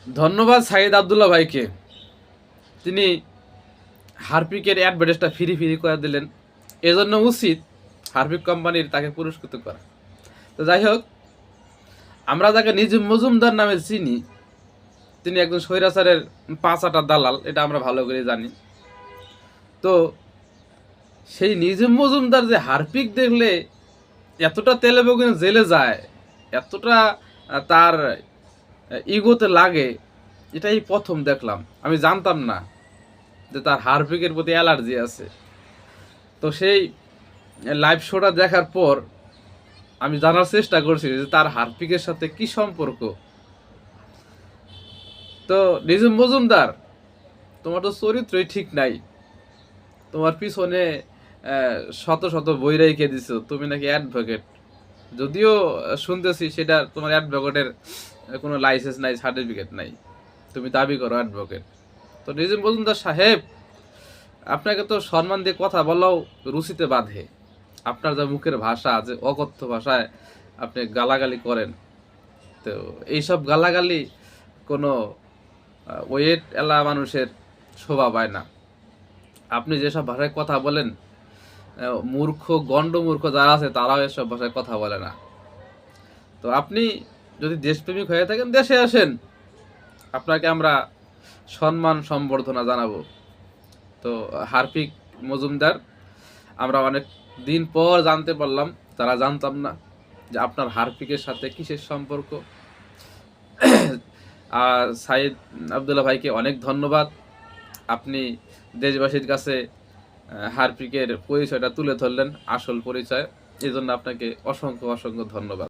ধন্যবাদ সাইদ আব্দুল্লাহ ভাইকে। তিনি হারপিকের অ্যাডভার্টাইজটা ফ্রি করে দিলেন। এজন্য উচিত হারপিক কোম্পানির তাকে পুরস্কৃত করা। তো যাই হোক, আমরা যাকে নিজুম মজুমদার নামে চিনি, তিনি একজন স্বৈরাচারের পাঁচাটা দালাল, এটা আমরা ভালো করে জানি। তো সেই নিজুম মজুমদার যে হারপিক দেখলে এতটা তেলে বেগুনে জেলে যায়, এতটা তার ইগোতে লাগে, এটাই প্রথম দেখলাম। আমি জানতাম না যে তার হারপিকের প্রতি অ্যালার্জি আছে। তো সেই লাইভ শোটা দেখার পর আমি জানার চেষ্টা করছি যে তার হারপিকের সাথে কি সম্পর্ক। তো নিজুম মজুমদার, তোমার তো চরিত্রই ঠিক নাই। তোমার পিছনে শত শত বই রেখে দিছো, তুমি নাকি অ্যাডভোকেট। যদিও শুনতেছি সেটা তোমার অ্যাডভোকেটের কোনো লাইসেন্স নাই, সার্টিফিকেট নাই, তুমি দাবি করো অ্যাডভোকেট। তো নিজুম মজুমদার সাহেব, আপনাকে তো সম্মান দিয়ে কথা বলাও রুচিতে বাঁধে। আপনার যা মুখের ভাষা, যে অকথ্য ভাষায় আপনি গালাগালি করেন, তো এইসব গালাগালি কোনো ওয়েট এলা মানুষের শোভা পায় না। আপনি যেসব ভাষায় কথা বলেন, মূর্খ গণ্ড মূর্খ যারা আছে তারাও এসব ভাষায় কথা বলে না। তো আপনি যদি দেশপ্রেমিক হয়ে থাকেন, দেশে আসেন, আপনাকে আমরা সম্মান সম্বর্ধনা জানাবো। তো হারপিক মজুমদার, আমরা অনেক দিন পর জানতে পারলাম, তারা জানতাম না, যে আপনার হারপিকের সাথে কিসের সম্পর্ক। আর সাইদ আব্দুল্লাহ ভাইকে অনেক ধন্যবাদ। আপনি দেশবাসীর কাছে হারপিকের পরিচয়টা তুলে ধরলেন, আসল পরিচয়। এই জন্য আপনাকে অসংখ্য অসংখ্য ধন্যবাদ।